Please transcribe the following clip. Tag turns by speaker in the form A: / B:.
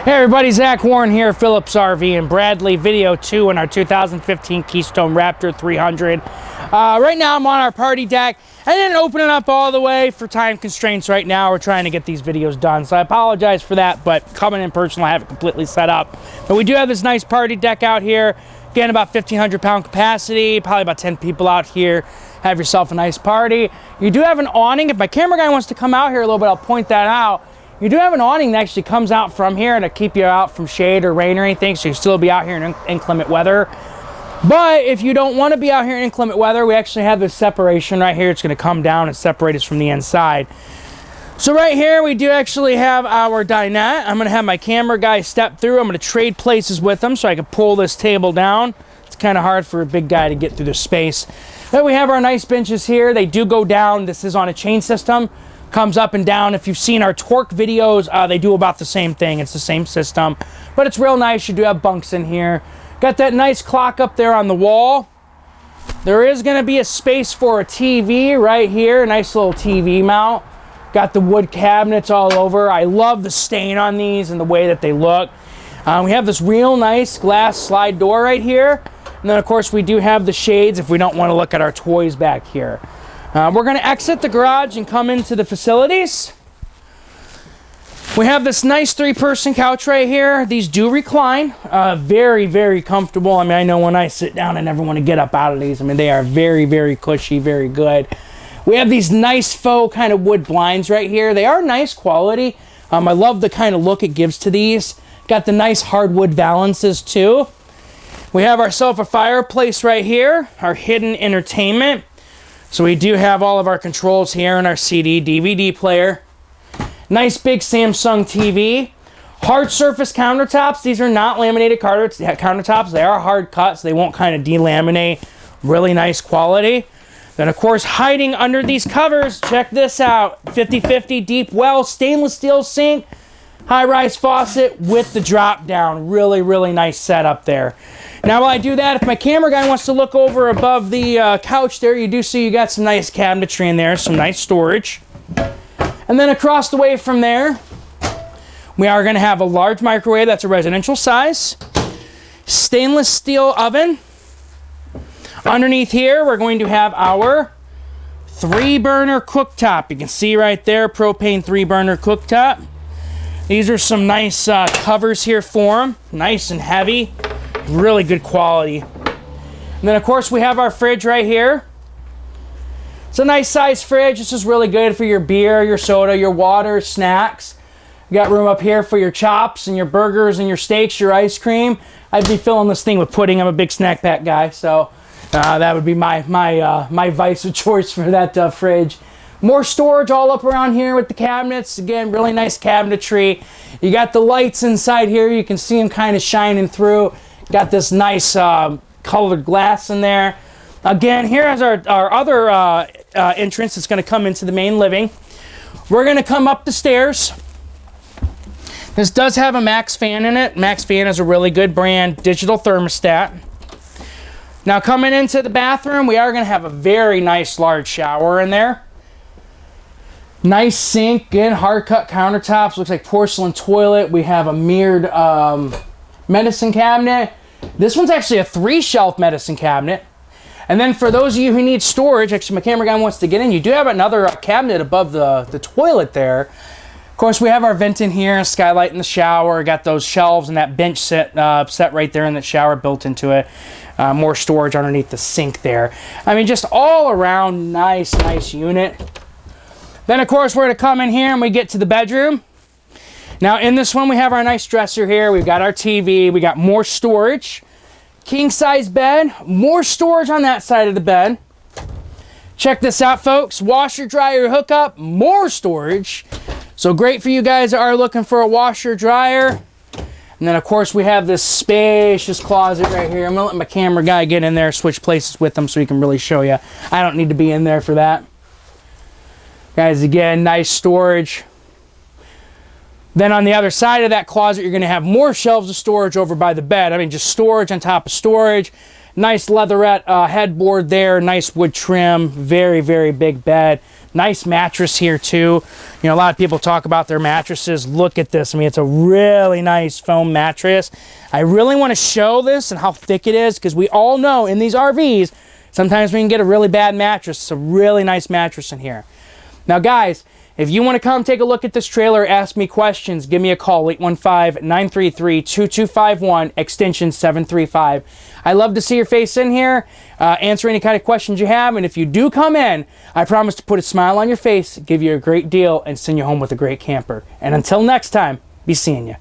A: Hey everybody, Zach Warren here, Phillips RV and Bradley Video 2 in our 2015 Keystone Raptor 300. Right now I'm on our party deck. I didn't open it up all the way for time constraints right now. We're trying to get these videos done, so I apologize for that, but coming in person, I have it completely set up. But we do have this nice party deck out here. Again, about 1,500 pound capacity, probably about 10 people out here. Have yourself a nice party. You do have an awning. If my camera guy wants to come out here a little bit, I'll point that out. You do have an awning that actually comes out from here to keep you out from shade or rain or anything, so you still be out here in inclement weather. But if you don't want to be out here in inclement weather, we actually have this separation right here. It's going to come down and separate us from the inside. So right here, we do actually have our dinette. I'm going to have my camera guy step through. I'm going to trade places with him so I can pull this table down. It's kind of hard for a big guy to get through the space. Then we have our nice benches here. They do go down. This is on a chain system. Comes up and down. If you've seen our torque videos, they do about the same thing. It's the same system, but it's real nice. You do have bunks in here. Got that nice clock up there on the wall. There is going to be a space for a TV right here. Nice little TV mount. Got the wood cabinets all over. I love the stain on these and the way that they look. We have this real nice glass slide door right here. And then of course we do have the shades if we don't want to look at our toys back here. We're going to exit the garage and come into the facilities. We have this nice 3-person couch right here. These do recline. Very, very comfortable. I mean, I know when I sit down, I never want to get up out of these. I mean, they are very, very cushy, very good. We have these nice faux kind of wood blinds right here. They are nice quality. I love the kind of look it gives to these. Got the nice hardwood valances too. We have ourselves a fireplace right here. Our hidden entertainment. So we do have all of our controls here in our CD, DVD player. Nice big Samsung TV. Hard surface countertops. These are not laminated countertops. They are hard cuts. They won't kind of delaminate. Really nice quality. Then of course, hiding under these covers, check this out. 50/50 deep well, stainless steel sink, high-rise faucet with the drop down. Really, really nice setup there. Now while I do that, if my camera guy wants to look over above the couch there, you do see you got some nice cabinetry in there, some nice storage. And then across the way from there, we are going to have a large microwave. That's a residential size. Stainless steel oven. Underneath here, we're going to have our 3-burner cooktop. You can see right there, propane 3-burner cooktop. These are some nice covers here for them. Nice and heavy. Really good quality. And then of course we have our fridge right here. It's a nice size fridge. This is really good for your beer, your soda, your water, snacks. You got room up here for your chops and your burgers and your steaks, your ice cream. I'd be filling this thing with pudding. I'm a big snack pack guy, so that would be my vice of choice for that fridge. More storage all up around here with the cabinets. Again, really nice cabinetry. You got the lights inside here. You can see them kind of shining through. Got this nice colored glass in there. Again, here's our other entrance that's going to come into the main living. We're going to come up the stairs. This does have a Max fan in it. Max fan is a really good brand, digital thermostat. Now coming into the bathroom, we are going to have a very nice large shower in there. Nice sink, again, hard cut countertops. Looks like porcelain toilet. We have a mirrored medicine cabinet. This one's actually a 3-shelf medicine cabinet. And then for those of you who need storage, actually my camera guy wants to get in, you do have another cabinet above the toilet there. Of course, we have our vent in here, skylight in the shower, got those shelves and that bench set right there in the shower built into it. More storage underneath the sink there. I mean, just all around nice unit. Then of course, we're gonna come in here and we get to the bedroom. Now in this one, we have our nice dresser here. We've got our TV. We got more storage. King size bed. More storage on that side of the bed. Check this out, folks. Washer, dryer, hookup. More storage. So great for you guys that are looking for a washer, dryer. And then of course, we have this spacious closet right here. I'm gonna let my camera guy get in there, switch places with him so he can really show you. I don't need to be in there for that. Guys, again, nice storage. Then on the other side of that closet, you're going to have more shelves of storage over by the bed. I mean, just storage on top of storage. Nice leatherette headboard there, nice wood trim, very, very big bed. Nice mattress here too. You know, a lot of people talk about their mattresses. Look at this. I mean, it's a really nice foam mattress. I really want to show this and how thick it is, because we all know in these RVs, sometimes we can get a really bad mattress. It's a really nice mattress in here. Now guys, if you want to come take a look at this trailer, ask me questions, give me a call, 815-933-2251, extension 735. I love to see your face in here, answer any kind of questions you have, and if you do come in, I promise to put a smile on your face, give you a great deal, and send you home with a great camper. And until next time, be seeing you.